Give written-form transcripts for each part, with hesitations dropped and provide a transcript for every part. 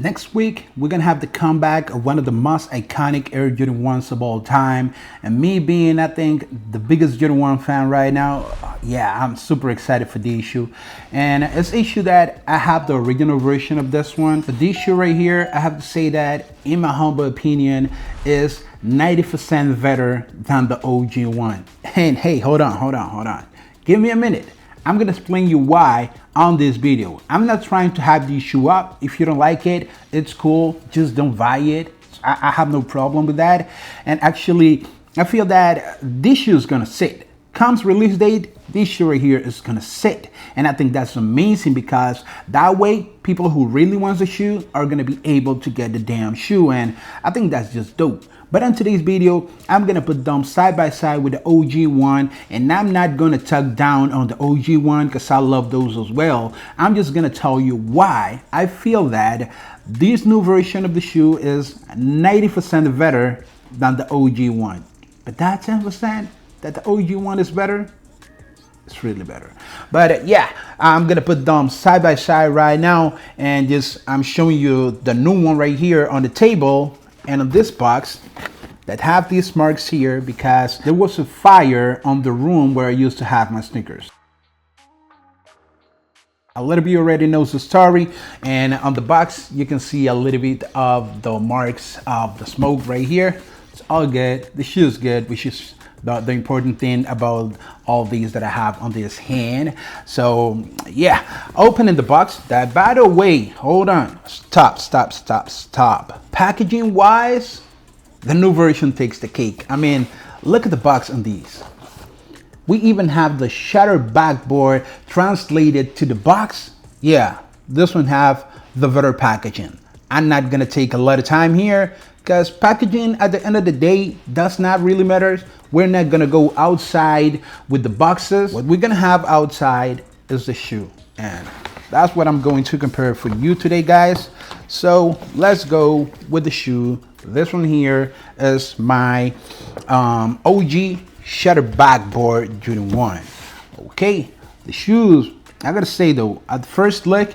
Next week, we're gonna have the comeback of one of the most iconic Air Jordan 1s of all time. And me being, I think, the biggest Jordan 1 fan right now, yeah, I'm super excited for the issue. And it's issue that I have the original version of this one. But this issue right here, I have to say that, in my humble opinion, is 90% better than the OG one. And hey, hold on. Give me a minute. I'm gonna explain you why on this video. I'm not trying to have the issue up. If you don't like it, it's cool. Just don't buy it. I have no problem with that. And actually, I feel that this shoe is gonna sit. Comes release date, this shoe right here is gonna sit. And I think that's amazing because that way, people who really want the shoe are gonna be able to get the damn shoe. And I think that's just dope. But on today's video, I'm gonna put them side by side with the OG one, and I'm not gonna tug down on the OG one because I love those as well. I'm just gonna tell you why I feel that this new version of the shoe is 90% better than the OG one. But that 10% that the OG one is better, it's really better. But yeah, I'm gonna put them side by side right now, and just I'm showing you the new one right here on the table and on this box that have these marks here because there was a fire on the room where I used to have my sneakers. A little bit already knows the story, and on the box you can see a little bit of the marks of the smoke right here. It's all good. The shoe is good, which is the important thing about all these that I have on this hand. So yeah, opening the box. That, by the way, hold on, stop. Packaging wise, the new version takes the cake. I mean, look at the box on these. We even have the shattered backboard translated to the box. Yeah, this one have the better packaging. I'm not gonna take a lot of time here because packaging at the end of the day does not really matter. We're not gonna go outside with the boxes. What we're gonna have outside is the shoe, and that's what I'm going to compare for you today, guys. So let's go with the shoe. This one here is my OG shattered backboard Jordan 1. Okay, the shoes, I gotta say though, at first look,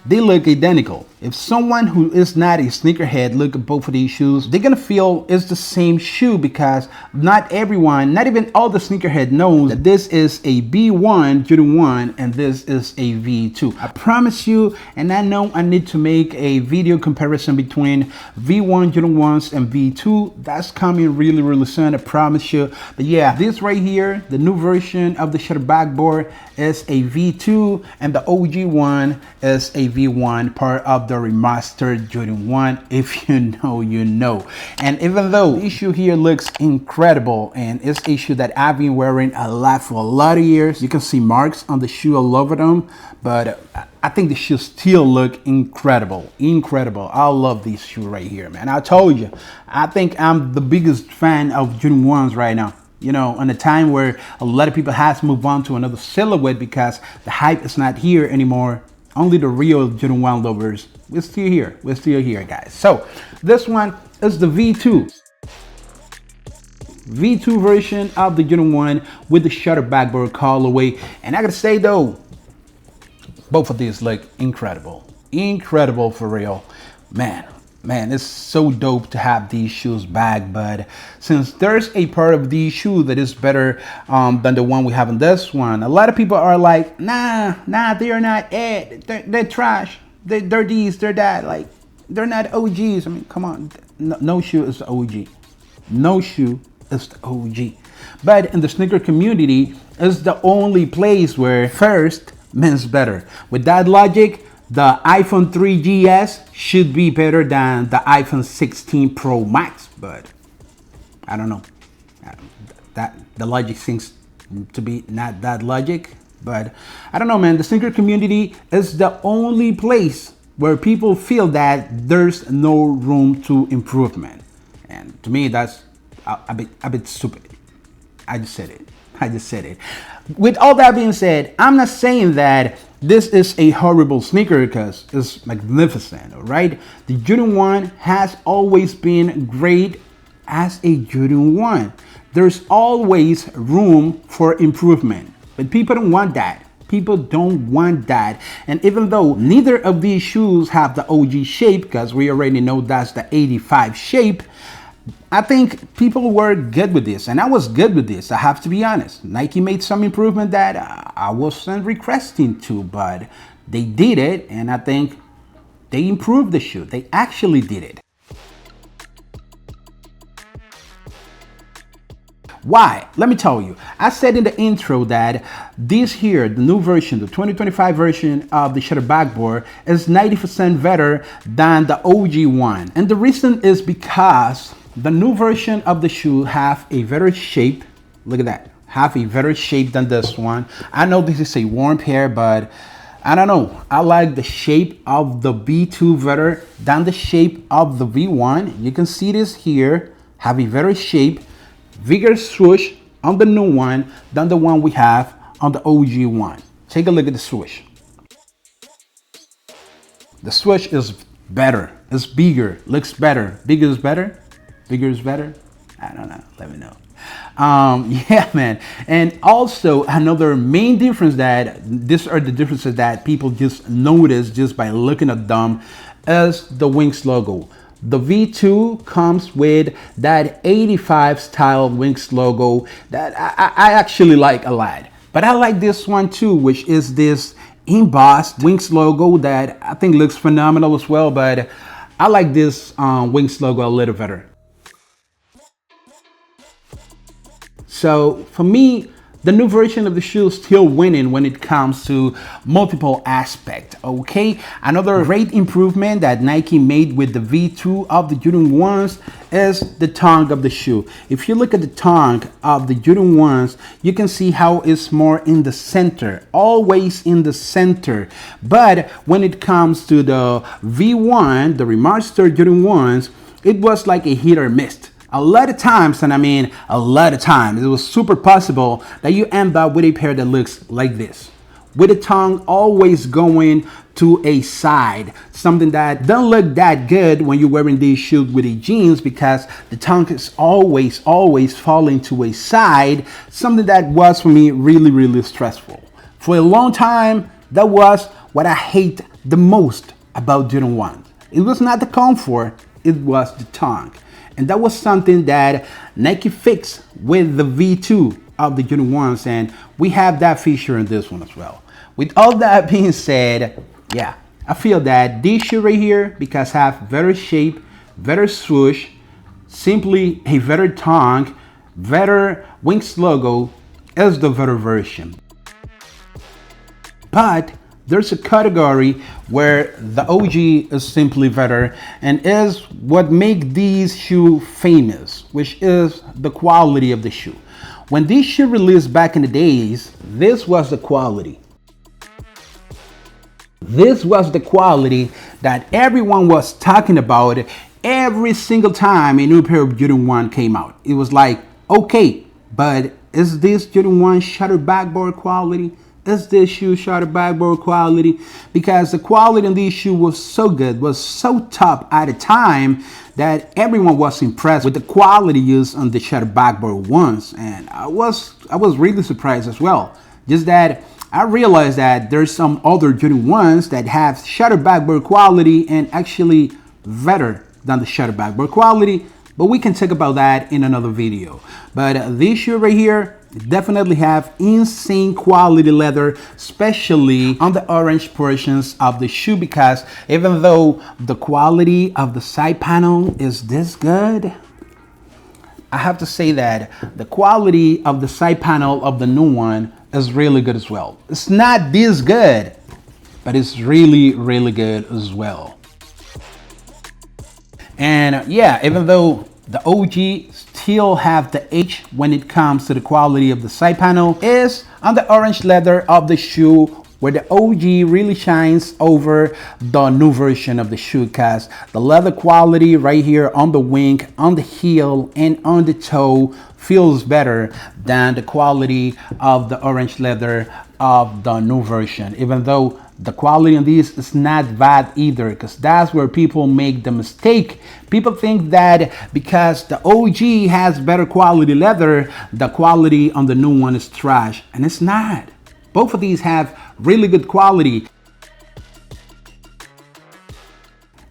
they look identical. If someone who is not a sneakerhead look at both of these shoes, they're gonna feel it's the same shoe because not everyone, not even all the sneakerhead knows that this is a B1 Jordan 1 and this is a V2. I promise you, and I know I need to make a video comparison between V1 Jordan 1s and V2. That's coming really soon, I promise you. But yeah, this right here, the new version of the shattered backboard is a V2 and the OG one is a V1, part of the remastered Jordan 1. If you know, you know. And even though the issue here looks incredible, and it's an issue that I've been wearing a lot for a lot of years, you can see marks on the shoe all over them, but I think the shoes still look incredible. I love these shoes right here, man. I told you, I think I'm the biggest fan of Jordan 1s right now. You know, in a time where a lot of people has moved on to another silhouette because the hype is not here anymore. Only the real Jordan 1 lovers, we're still here, guys. So this one is the V2 version of the Jordan 1 with the shattered backboard colorway. And I gotta say though, both of these look incredible for real. Man, it's so dope to have these shoes back. But since there's a part of these shoes that is better than the one we have in this one, a lot of people are like, nah, they are not it. They're trash. They're these, they're that. Like, they're not OGs. I mean, come on. No shoe is the OG. No shoe is the OG. But in the sneaker community, it's the only place where first means better. With that logic, the iPhone 3GS should be better than the iPhone 16 Pro Max, but I don't know. That the logic seems to be not that logic, but I don't know, man. The sneaker community is the only place where people feel that there's no room to improvement, and to me, that's a bit stupid. I just said it. With all that being said, I'm not saying that this is a horrible sneaker because it's magnificent, all right? The Jordan 1 has always been great as a Jordan 1. There's always room for improvement, but people don't want that. People don't want that. And even though neither of these shoes have the OG shape, because we already know that's the 85 shape, I think people were good with this, and I was good with this. I have to be honest. Nike made some improvement that I wasn't requesting to, but they did it, and I think they improved the shoe. They actually did it. Why? Let me tell you. I said in the intro that this here, the new version, the 2025 version of the Shutter Backboard is 90% better than the OG one. And the reason is because the new version of the shoe have a better shape. Look at that. Have a better shape than this one. I know this is a warm pair, but I don't know. I like the shape of the V2 better than the shape of the V1. You can see this here. Have a better shape. Bigger swoosh on the new one than the one we have on the OG one. Take a look at the swoosh. The swoosh is better. It's bigger. Looks better. Bigger is better. Bigger is better. I don't know. Let me know. Yeah, man. And also another main difference that these are the differences that people just notice just by looking at them is the Wings logo. The V2 comes with that 85 style Wings logo that I actually like a lot. But I like this one too, which is this embossed Wings logo that I think looks phenomenal as well. But I like this Wings logo a little better. So for me, the new version of the shoe is still winning when it comes to multiple aspects, okay? Another great improvement that Nike made with the V2 of the Jordan 1s is the tongue of the shoe. If you look at the tongue of the Jordan 1s, you can see how it's more in the center, always in the center. But when it comes to the V1, the remastered Jordan 1s, it was like a hit or miss. A lot of times, and I mean a lot of times, it was super possible that you end up with a pair that looks like this, with the tongue always going to a side, something that don't look that good when you're wearing these shoes with the jeans, because the tongue is always falling to a side, something that was for me really stressful. For a long time, that was what I hate the most about Jordan 1. It was not the comfort, it was the tongue. And that was something that Nike fixed with the V2 of the Jordan 1s, and we have that feature in this one as well. With all that being said, yeah, I feel that this shoe right here, because have better shape, better swoosh, simply a better tongue, better Wings logo, is the better version. But there's a category where the OG is simply better and is what make these shoes famous, which is the quality of the shoe. When these shoes released back in the days, this was the quality. This was the quality that everyone was talking about every single time a new pair of Jordan 1 came out. It was like, okay, but is this Jordan 1 Shutter Backboard quality? Is this shoe Shutter Backboard quality? Because the quality on these shoes was so good, was so top at a time that everyone was impressed with the quality used on the Shutter Backboard ones. And I was really surprised as well. Just that I realized that there's some other Jordan 1s that have Shutter Backboard quality and actually better than the Shutter Backboard quality. But we can talk about that in another video. But this shoe right here definitely have insane quality leather, especially on the orange portions of the shoe, because even though the quality of the side panel is this good, I have to say that the quality of the side panel of the new one is really good as well. It's not this good, but it's really good as well. And yeah, even though the OG still have the H when it comes to the quality of the side panel, is on the orange leather of the shoe, where the OG really shines over the new version of the shoe, because the leather quality right here on the wing, on the heel, and on the toe feels better than the quality of the orange leather of the new version, even though the quality on these is not bad either, because that's where people make the mistake. People think that because the OG has better quality leather, the quality on the new one is trash, and it's not. Both of these have really good quality.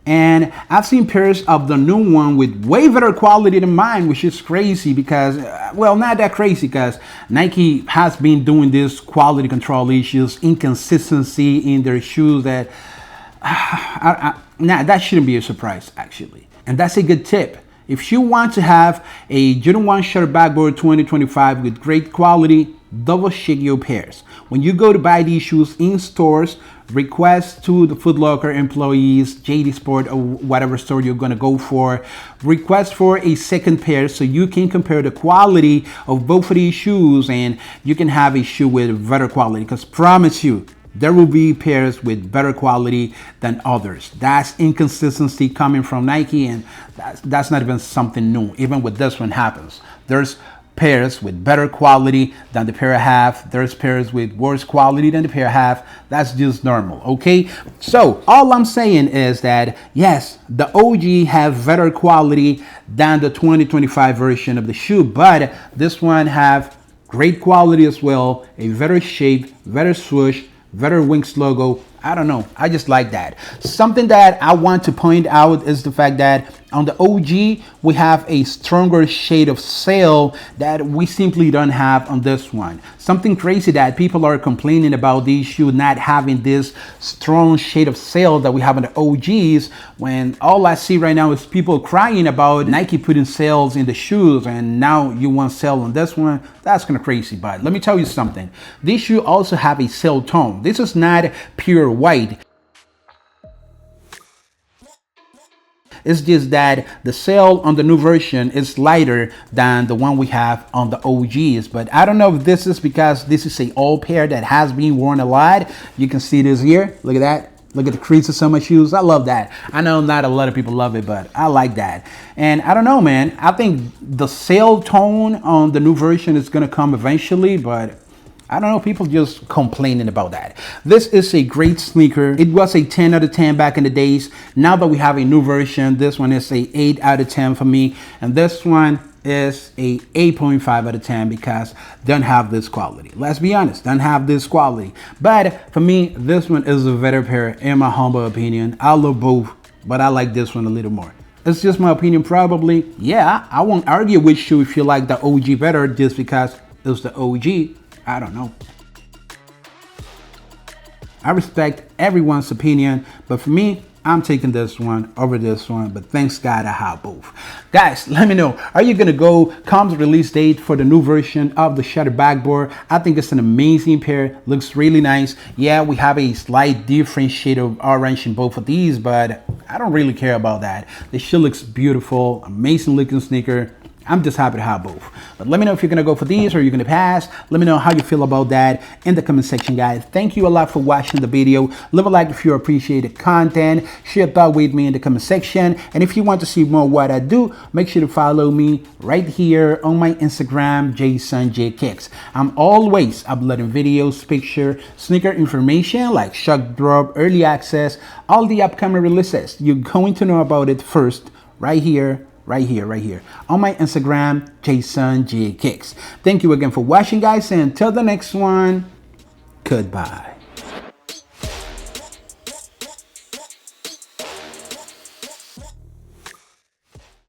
And I've seen pairs of the new one with way better quality than mine, which is crazy because, well, not that crazy because Nike has been doing this quality control issues, inconsistency in their shoes that, that shouldn't be a surprise actually. And that's a good tip. If you want to have a Jordan 1 Shutter Backboard 2025 with great quality, double check your pairs. When you go to buy these shoes in stores, request to the Foot Locker employees, JD Sport, or whatever store you're going to go for, request for a second pair so you can compare the quality of both of these shoes and you can have a shoe with better quality. Because promise you, there will be pairs with better quality than others. That's inconsistency coming from Nike, and that's not even something new. Even with this one happens. There's pairs with better quality than the pair I have. There's pairs with worse quality than the pair I have. That's just normal, okay? So all I'm saying is that yes, the OG have better quality than the 2025 version of the shoe, but this one have great quality as well, a better shape, better swoosh, better Wings logo. I don't know, I just like that. Something that I want to point out is the fact that on the OG we have a stronger shade of sail that we simply don't have on this one. Something crazy that people are complaining about these shoes not having this strong shade of sail that we have on the OGs, when all I see right now is people crying about Nike putting sails in the shoes and now you want sail on this one. That's kind of crazy. But let me tell you something, these shoes also have a sail tone. This is not pure white. It's just that the sail on the new version is lighter than the one we have on the OGs. But I don't know if this is because this is a old pair that has been worn a lot. You can see this here. Look at that. Look at the creases on my shoes. I love that. I know not a lot of people love it, but I like that. And I don't know, man. I think the sail tone on the new version is going to come eventually, but I don't know, people just complaining about that. This is a great sneaker. It was a 10 out of 10 back in the days. Now that we have a new version, this one is a 8 out of 10 for me. And this one is a 8.5 out of 10 because they don't have this quality. Let's be honest, don't have this quality. But for me, this one is a better pair in my humble opinion. I love both, but I like this one a little more. It's just my opinion probably. Yeah, I won't argue with you if you like the OG better just because it's the OG. I don't know. I respect everyone's opinion, but for me, I'm taking this one over this one, but thanks God I have both. Guys, let me know, are you gonna go come the release date for the new version of the Shutter Backboard? I think it's an amazing pair, looks really nice. Yeah, we have a slight different shade of orange in both of these, but I don't really care about that. The shoe looks beautiful, amazing looking sneaker. I'm just happy to have both. But let me know if you're going to go for these or you're going to pass. Let me know how you feel about that in the comment section, guys. Thank you a lot for watching the video. Leave a like if you appreciate the content. Share a thought with me in the comment section. And if you want to see more of what I do, make sure to follow me right here on my Instagram, JasonJKicks. I'm always uploading videos, picture, sneaker information like shock drop, early access, all the upcoming releases. You're going to know about it first right here on my Instagram, JasonJKicks. Thank you again for watching, guys, and until the next one, goodbye.